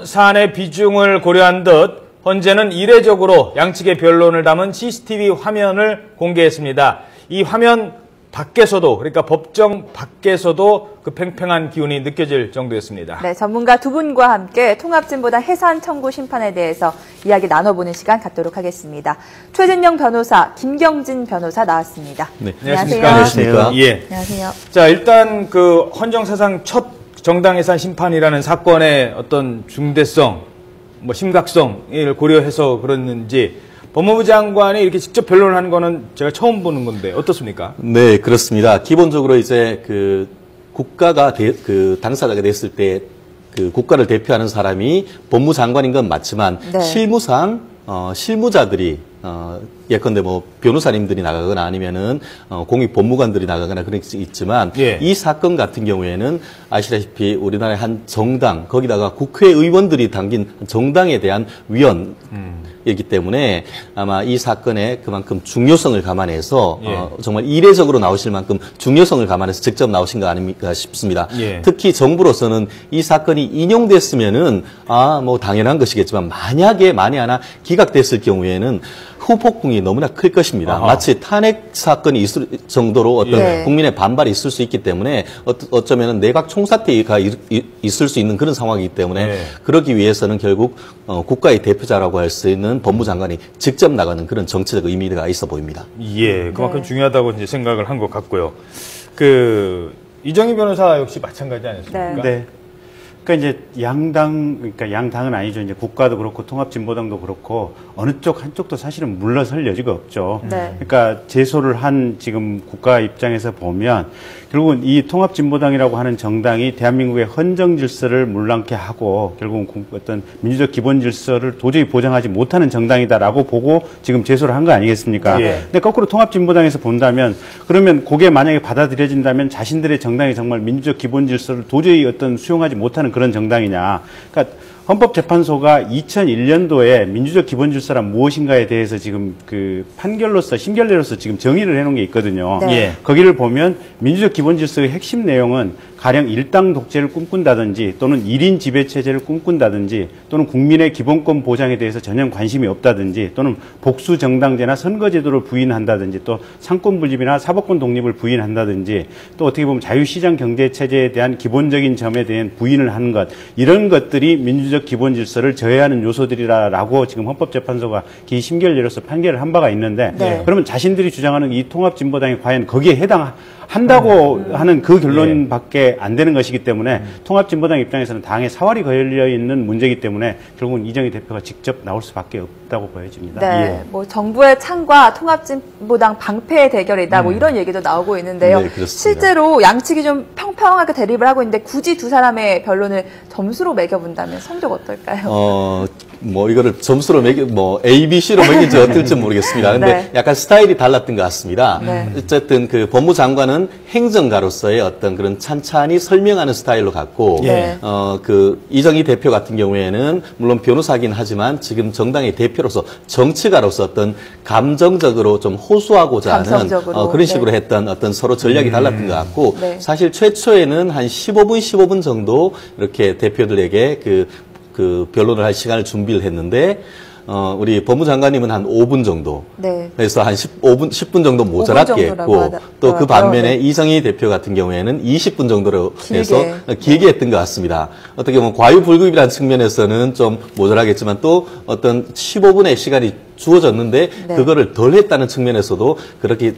사안의 비중을 고려한 듯 헌재는 이례적으로 양측의 변론을 담은 CCTV 화면을 공개했습니다. 이 화면 밖에서도, 그러니까 법정 밖에서도 그 팽팽한 기운이 느껴질 정도였습니다. 네, 전문가 두 분과 함께 통합진보당 해산 청구 심판에 대해서 이야기 나눠보는 시간 갖도록 하겠습니다. 최진영 변호사, 김경진 변호사 나왔습니다. 네, 안녕하세요. 안녕하십니까. 예. 안녕하세요. 자, 일단 그 헌정사상 첫 정당 해산 심판이라는 사건의 어떤 중대성, 심각성을 고려해서 그랬는지 법무부 장관이 이렇게 직접 변론을 한 거는 제가 처음 보는 건데 어떻습니까? 네, 그렇습니다. 기본적으로 이제 그 국가가 당사자가 됐을 때 그 국가를 대표하는 사람이 법무장관인 건 맞지만 네. 실무상 실무자들이 예컨대 변호사님들이 나가거나 아니면은 공익 법무관들이 나가거나 그런 게 있지만 예. 이 사건 같은 경우에는 아시다시피 우리나라의 한 정당 거기다가 국회의원들이 담긴 정당에 대한 위헌이기 때문에 아마 이 사건의 그만큼 중요성을 감안해서 예. 정말 이례적으로 나오실 만큼 중요성을 감안해서 직접 나오신 거 아닙니까 싶습니다. 예. 특히 정부로서는 이 사건이 인용됐으면은 당연한 것이겠지만 만약에 하나 기각됐을 경우에는 후폭풍이 너무나 클 것입니다. 아하. 마치 탄핵 사건이 있을 정도로 어떤 예. 국민의 반발이 있을 수 있기 때문에 어쩌면은 내각 총사퇴가 있을 수 있는 그런 상황이기 때문에 예. 그러기 위해서는 결국 국가의 대표자라고 할 수 있는 법무장관이 직접 나가는 그런 정치적 의미가 있어 보입니다. 예, 그만큼 네. 중요하다고 이제 생각을 한 것 같고요. 이정희 변호사 역시 마찬가지 아니었습니까? 네. 그러니까 이제 양당은 아니죠. 이제 국가도 그렇고 통합진보당도 그렇고 어느 쪽 한쪽도 사실은 물러설 여지가 없죠. 네. 그러니까 제소를 한 지금 국가 입장에서 보면 결국은 이 통합진보당이라고 하는 정당이 대한민국의 헌정 질서를 물랑케 하고 결국은 어떤 민주적 기본 질서를 도저히 보장하지 못하는 정당이다라고 보고 지금 제소를 한 거 아니겠습니까? 예. 근데 거꾸로 통합진보당에서 본다면 그러면 그게 만약에 받아들여진다면 자신들의 정당이 정말 민주적 기본 질서를 도저히 어떤 수용하지 못하는 그런 정당이냐. 그러니까 헌법재판소가 2001년도에 민주적 기본 질서란 무엇인가에 대해서 지금 그 판결로서 심결례로서 지금 정의를 해놓은 게 있거든요. 네. 예. 거기를 보면 민주적 기본 질서의 핵심 내용은 가령 일당 독재를 꿈꾼다든지 또는 1인 지배체제를 꿈꾼다든지 또는 국민의 기본권 보장에 대해서 전혀 관심이 없다든지 또는 복수정당제나 선거제도를 부인한다든지 또 상권분립이나 사법권 독립을 부인한다든지 또 어떻게 보면 자유시장 경제체제에 대한 기본적인 점에 대한 부인을 하는 것 이런 것들이 민주적 기본 질서를 저해하는 요소들이라고 지금 헌법재판소가 기심결례로서 판결을 한 바가 있는데 네. 그러면 자신들이 주장하는 이 통합진보당이 과연 거기에 해당한다고 하는 그 결론밖에 안 되는 것이기 때문에 통합진보당 입장에서는 당에 사활이 걸려 있는 문제이기 때문에 결국은 이정희 대표가 직접 나올 수밖에 없다고 보여집니다. 네, 정부의 창과 통합진보당 방패의 대결이다, 이런 얘기도 나오고 있는데요. 네, 그렇습니다. 실제로 양측이 좀 평평하게 대립을 하고 있는데 굳이 두 사람의 변론을 점수로 매겨본다면 성적 어떨까요? 이거를 점수로 A, B, C로 매길지 어떨지 모르겠습니다. 근데 네. 약간 스타일이 달랐던 것 같습니다. 네. 어쨌든 그 법무장관은 행정가로서의 어떤 그런 찬찬히 설명하는 스타일로 갔고, 네. 이정희 대표 같은 경우에는 물론 변호사긴 하지만 지금 정당의 대표로서 정치가로서 어떤 감정적으로 좀 호소하고자 하는 감성적으로, 그런 식으로 네. 했던 어떤 서로 전략이 달랐던 것 같고, 네. 사실 최초에는 한 15분 정도 이렇게 대표들에게 그 변론을 할 시간을 준비를 했는데, 우리 법무장관님은 한 5분 정도. 네. 그래서 한 10분 정도 모자랐게 했고, 또 그 반면에 이정희 대표 같은 경우에는 20분 정도로 해서 길게 했던 것 같습니다. 어떻게 보면 과유불급이라는 측면에서는 좀 모자라겠지만 또 어떤 15분의 시간이 주어졌는데 네. 그거를 덜 했다는 측면에서도 그렇게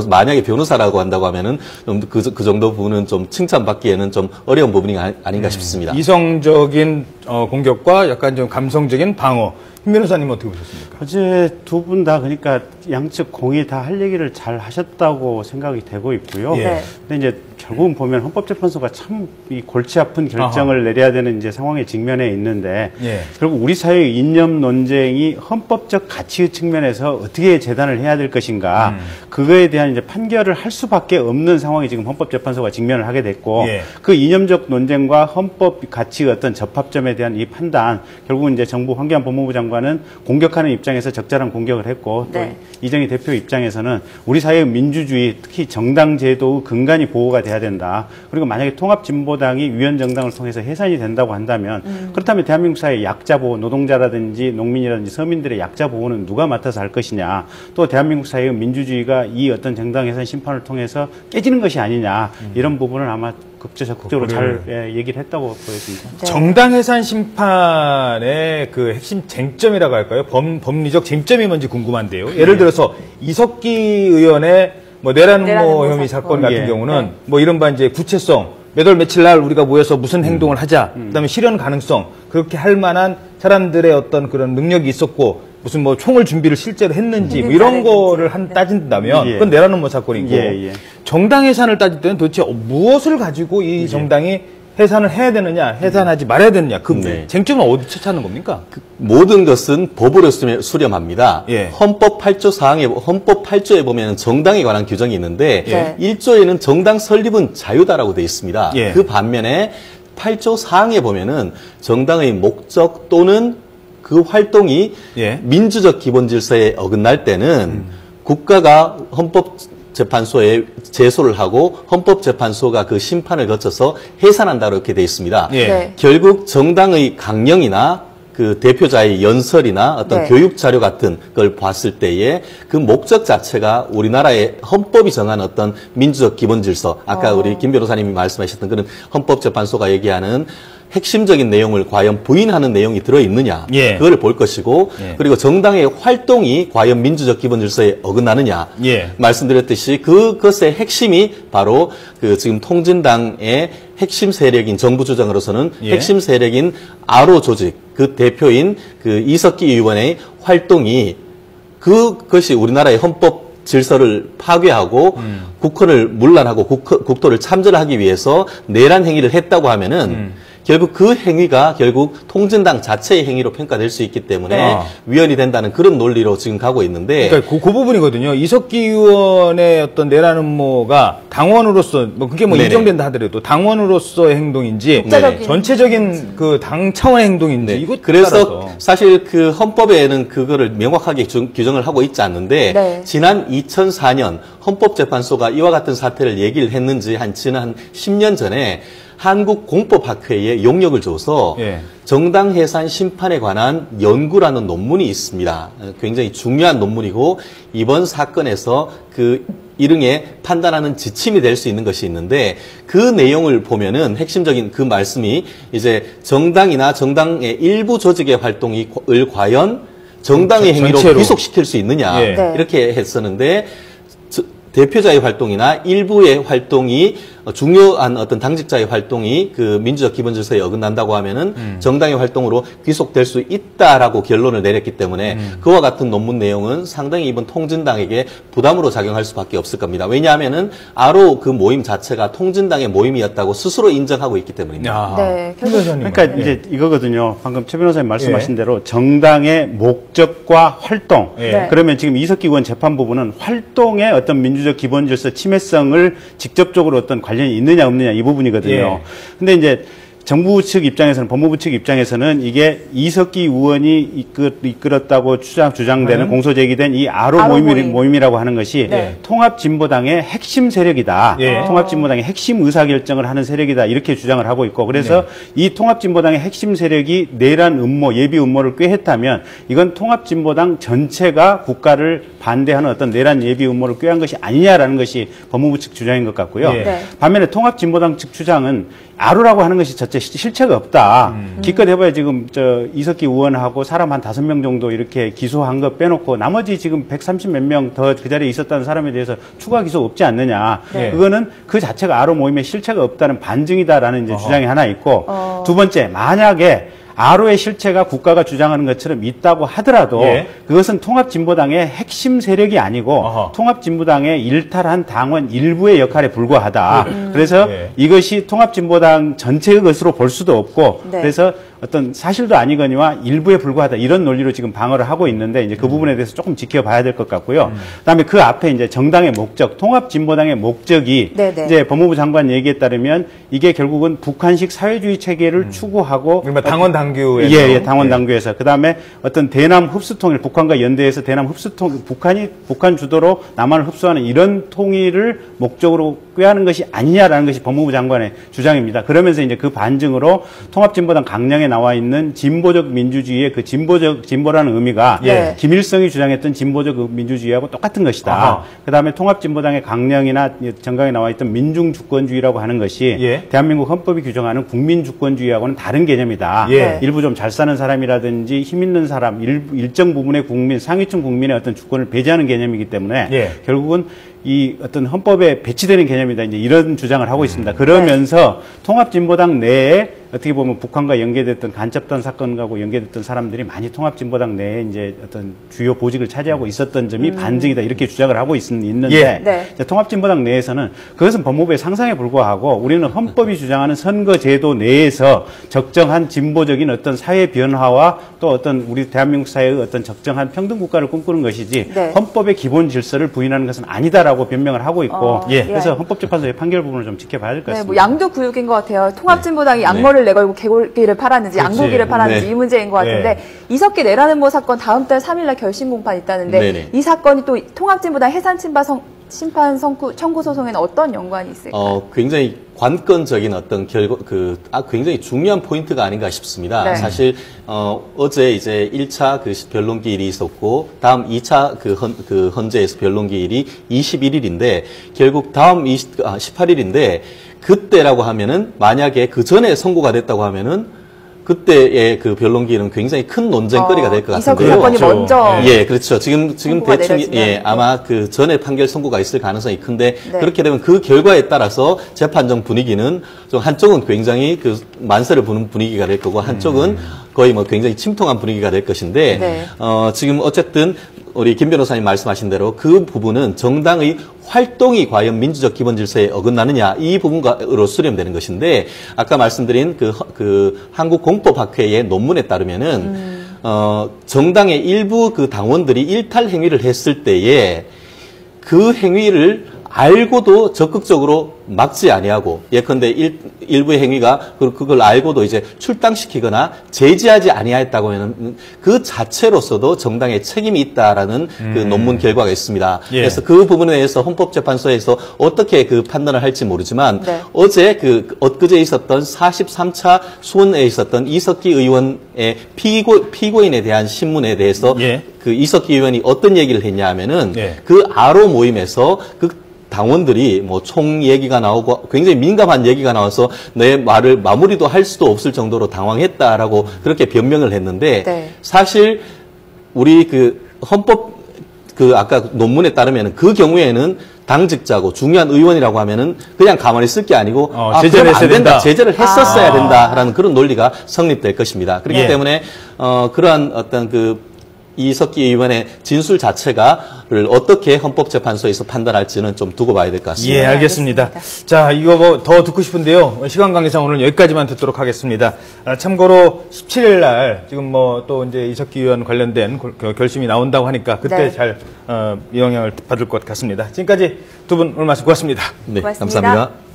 만약에 변호사라고 한다고 하면은 좀 그 정도 부분은 좀 칭찬받기에는 좀 어려운 부분이 아닌가 싶습니다. 이성적인 공격과 약간 좀 감성적인 방어. 김 변호사님 어떻게 보셨습니까? 어제 두 분 다 그러니까 양측 공이 다 할 얘기를 잘 하셨다고 생각이 되고 있고요. 예. 네. 근데 이제 결국은 보면 헌법재판소가 참 이 골치 아픈 결정을 내려야 되는 이제 상황에 직면해 있는데 예. 결국 우리 사회의 이념 논쟁이 헌법적 가치의 측면에서 어떻게 재단을 해야 될 것인가 그거에 대한 이제 판결을 할 수밖에 없는 상황이 지금 헌법재판소가 직면을 하게 됐고 예. 그 이념적 논쟁과 헌법 가치의 어떤 접합점에 대한 이 판단 결국은 이제 정부 황교안 법무부 장관 장관은 공격하는 입장에서 적절한 공격을 했고 또 네. 이정희 대표 입장에서는 우리 사회의 민주주의 특히 정당 제도의 근간이 보호가 돼야 된다. 그리고 만약에 통합진보당이 위원정당을 통해서 해산이 된다고 한다면 그렇다면 대한민국 사회의 약자 보호, 노동자라든지 농민이라든지 서민들의 약자 보호는 누가 맡아서 할 것이냐. 또 대한민국 사회의 민주주의가 이 어떤 정당 해산 심판을 통해서 깨지는 것이 아니냐. 이런 부분을 아마 적극적으로 잘 얘기를 했다고 보여집니다. 네. 정당 해산 심판의 그 핵심 쟁점이라고 할까요? 법리적 쟁점이 뭔지 궁금한데요. 예를 들어서 이석기 의원의 뭐 내란음모 혐의 사건 같은 예. 경우는 네. 뭐 이른바 이제 구체성, 몇 월 며칠 날 우리가 모여서 무슨 행동을 하자, 그다음에 실현 가능성, 그렇게 할 만한 사람들의 어떤 그런 능력이 있었고 무슨 뭐 총을 준비를 실제로 했는지 뭐 이런 거를 따진다면 예. 그건 내란음모 사건이고 예. 정당 해산을 따질 때는 도대체 무엇을 가지고 이 정당이 해산을 해야 되느냐, 해산하지 말아야 되느냐, 그 네. 쟁점은 어디서 찾는 겁니까? 모든 것은 법으로 수렴합니다. 예. 헌법 8조에 보면 정당에 관한 규정이 있는데 예. 1조에는 정당 설립은 자유다라고 되어 있습니다. 예. 그 반면에 8조 사항에 보면은 정당의 목적 또는 그 활동이 예. 민주적 기본 질서에 어긋날 때는 국가가 헌법재판소에 제소를 하고 헌법재판소가 그 심판을 거쳐서 해산한다고 이렇게 되어 있습니다. 예. 네. 결국 정당의 강령이나 그 대표자의 연설이나 어떤 네. 교육 자료 같은 걸 봤을 때에 그 목적 자체가 우리나라의 헌법이 정한 어떤 민주적 기본 질서, 아까 우리 김 변호사님이 말씀하셨던 그런 헌법재판소가 얘기하는 핵심적인 내용을 과연 부인하는 내용이 들어있느냐, 예. 그걸 볼 것이고, 예. 그리고 정당의 활동이 과연 민주적 기본 질서에 어긋나느냐, 예. 말씀드렸듯이 그것의 핵심이 바로 그 지금 통진당의 핵심 세력인 정부 주장으로서는 예. 핵심 세력인 아로 조직, 그 대표인 그 이석기 의원의 활동이 그것이 우리나라의 헌법 질서를 파괴하고 국헌을 문란하고 국토를 참전하기 위해서 내란 행위를 했다고 하면은 결국 그 행위가 결국 통진당 자체의 행위로 평가될 수 있기 때문에 네. 위헌이 된다는 그런 논리로 지금 가고 있는데 그러니까 그 부분이거든요. 이석기 의원의 어떤 내란 음모가 당원으로서 뭐 그게 뭐 네네. 인정된다 하더라도 당원으로서의 행동인지 독자적인. 전체적인 그 당 차원의 행동인지 네. 이것 그래서 따라서. 사실 그 헌법에는 그거를 명확하게 규정을 하고 있지 않는데 네. 지난 2004년 헌법재판소가 이와 같은 사태를 얘기를 했는지 지난 10년 전에 한국공법학회에 용역을 줘서 예. 정당 해산 심판에 관한 연구라는 논문이 있습니다. 굉장히 중요한 논문이고 이번 사건에서 그 일응에 판단하는 지침이 될 수 있는 것이 있는데 그 내용을 보면은 핵심적인 그 말씀이 이제 정당이나 정당의 일부 조직의 활동을 과연 정당의 행위로 전체로. 귀속시킬 수 있느냐 예. 네. 이렇게 했었는데 대표자의 활동이나 일부의 활동이 중요한 어떤 당직자의 활동이 그 민주적 기본 질서에 어긋난다고 하면은 정당의 활동으로 귀속될 수 있다라고 결론을 내렸기 때문에 그와 같은 논문 내용은 상당히 이번 통진당에게 부담으로 작용할 수밖에 없을 겁니다. 왜냐하면은 아로 그 모임 자체가 통진당의 모임이었다고 스스로 인정하고 있기 때문입니다. 야. 네, 김 변호사님. 그러니까 예. 이제 이거거든요. 방금 최 변호사님 말씀하신 예. 대로 정당의 목적과 활동. 예. 네. 그러면 지금 이석기 의원 재판 부분은 활동의 어떤 민주적 기본 질서 침해성을 직접적으로 어떤 관련이 있느냐 없느냐 이 부분이거든요. 예. 근데 이제 정부 측 입장에서는 법무부 측 입장에서는 이게 이석기 의원이 이끌었다고 주장되는 공소 제기된 이 아로 모임이라고 하는 것이 네. 통합진보당의 핵심 세력이다. 예. 통합진보당의 핵심 의사결정을 하는 세력이다. 이렇게 주장을 하고 있고 그래서 이 통합진보당의 핵심 세력이 내란 음모, 예비 음모를 꾀했다면 이건 통합진보당 전체가 국가를 반대하는 어떤 내란 예비 음모를 꾀한 것이 아니냐라는 것이 법무부 측 주장인 것 같고요. 예. 네. 반면에 통합진보당 측 주장은 아루라고 하는 것이 자체 실체가 없다. 기껏 해봐야 지금 이석기 의원하고 사람 한 5명 정도 이렇게 기소한 거 빼놓고 나머지 지금 130 몇 명 더 그 자리에 있었다는 사람에 대해서 추가 기소 없지 않느냐. 네. 그거는 그 자체가 아루 모임의 실체가 없다는 반증이다라는 이제 주장이 하나 있고 두 번째 만약에 아로의 실체가 국가가 주장하는 것처럼 있다고 하더라도 예. 그것은 통합진보당의 핵심 세력이 아니고 어허. 통합진보당의 일탈한 당원 일부의 역할에 불과하다. 그래서 예. 이것이 통합진보당 전체의 것으로 볼 수도 없고 네. 그래서 어떤 사실도 아니거니와 일부에 불과하다 이런 논리로 지금 방어를 하고 있는데 이제 그 부분에 대해서 조금 지켜봐야 될 것 같고요. 그다음에 그 앞에 이제 정당의 목적, 통합진보당의 목적이 네네. 이제 법무부 장관 얘기에 따르면 이게 결국은 북한식 사회주의 체계를 추구하고 그러니까 당원 당규에 예, 당원 당규에서 그다음에 어떤 대남 흡수 통일, 북한과 연대해서 대남 흡수 통일, 북한 주도로 남한을 흡수하는 이런 통일을 목적으로 꾀하는 것이 아니냐라는 것이 법무부 장관의 주장입니다. 그러면서 이제 그 반증으로 통합진보당 강령에 나와 있는 진보적 민주주의의 그 진보라는 의미가 예. 김일성이 주장했던 진보적 민주주의하고 똑같은 것이다. 그다음에 통합진보당의 강령이나 정강에 나와 있던 민중주권주의라고 하는 것이 예. 대한민국 헌법이 규정하는 국민주권주의하고는 다른 개념이다. 예. 일부 좀 잘 사는 사람이라든지 힘 있는 사람, 일정 부분의 국민, 상위층 국민의 어떤 주권을 배제하는 개념이기 때문에 예. 결국은 이 어떤 헌법에 배치되는 개념이다. 이제 이런 주장을 하고 있습니다. 그러면서 통합진보당 내에 어떻게 보면 북한과 연계됐던 간첩단 사건하고 연계됐던 사람들이 많이 통합진보당 내에 이제 어떤 주요 보직을 차지하고 있었던 점이 반증이다. 이렇게 주장을 하고 있는데 예. 네. 통합진보당 내에서는 그것은 법무부의 상상에 불과하고 우리는 헌법이 주장하는 선거제도 내에서 적정한 진보적인 어떤 사회 변화와 또 어떤 우리 대한민국 사회의 어떤 적정한 평등 국가를 꿈꾸는 것이지 네. 헌법의 기본 질서를 부인하는 것은 아니다라고 변명을 하고 있고 예. 그래서 헌법재판소의 판결 부분을 좀 지켜봐야 될 것 네, 같습니다. 뭐 양도 구육인 것 같아요. 통합진보당이 양머리를 내걸고 개고기를 팔았는지 그렇지. 양고기를 팔았는지 네. 이 문제인 것 같은데 네. 이석기 내라는 모 사건 다음 달 3일날 결심 공판 있다는데 네네. 이 사건이 또 통합진보당 해산 심판 청구 소송에는 어떤 연관이 있을까요? 굉장히 관건적인 어떤 굉장히 중요한 포인트가 아닌가 싶습니다. 네. 사실, 어제 이제 1차 그 변론기일이 있었고, 다음 2차 헌재에서 변론기일이 21일인데, 결국 다음 18일인데, 그때라고 하면은, 만약에 그 전에 선고가 됐다고 하면은, 그때의 그 변론기일은 굉장히 큰 논쟁거리가 될 것 이석기 같은데요. 사건이 그렇죠. 먼저 예, 그렇죠. 지금 선고가 대충, 내려지면. 아마 그 전에 판결 선고가 있을 가능성이 큰데, 네. 그렇게 되면 그 결과에 따라서 재판정 분위기는 좀 한쪽은 굉장히 그 만세를 부는 분위기가 될 거고, 한쪽은 거의 뭐 굉장히 침통한 분위기가 될 것인데, 네. 지금 어쨌든 우리 김 변호사님 말씀하신 대로 그 부분은 정당의 활동이 과연 민주적 기본 질서에 어긋나느냐 이 부분으로 수렴되는 것인데 아까 말씀드린 그 한국공법학회의 논문에 따르면은 정당의 일부 그 당원들이 일탈 행위를 했을 때에 그 행위를 알고도 적극적으로 막지 아니하고 예컨대 일부의 행위가 그걸 알고도 이제 출당시키거나 제지하지 아니하였다고 하면 그 자체로서도 정당의 책임이 있다라는 그 논문 결과가 있습니다. 예. 그래서 그 부분에 대해서 헌법재판소에서 어떻게 그 판단을 할지 모르지만 네. 어제 엊그제 있었던 43차 수원에 있었던 이석기 의원의 피고인에 대한 신문에 대해서 예. 그 이석기 의원이 어떤 얘기를 했냐 하면은 예. 그 아로 모임에서 그 당원들이 뭐 총 얘기가 나오고 굉장히 민감한 얘기가 나와서 내 말을 마무리도 할 수도 없을 정도로 당황했다라고 그렇게 변명을 했는데 네. 사실 우리 그 헌법 아까 논문에 따르면 그 경우에는 당직자고 중요한 의원이라고 하면은 그냥 가만히 있을 게 아니고 제재를 그럼 안 했어야 된다. 된다. 제재를 했었어야 된다라는 그런 논리가 성립될 것입니다. 그렇기 예. 때문에 그러한 어떤 이석기 의원의 진술 자체가를 어떻게 헌법재판소에서 판단할지는 좀 두고 봐야 될 것 같습니다. 예, 알겠습니다. 자, 이거 뭐 더 듣고 싶은데요. 시간 관계상 오늘 여기까지만 듣도록 하겠습니다. 참고로 17일 날 지금 뭐 또 이제 이석기 의원 관련된 결심이 나온다고 하니까 그때 네. 잘 영향을 받을 것 같습니다. 지금까지 두 분 오늘 말씀 고맙습니다. 네, 고맙습니다. 감사합니다.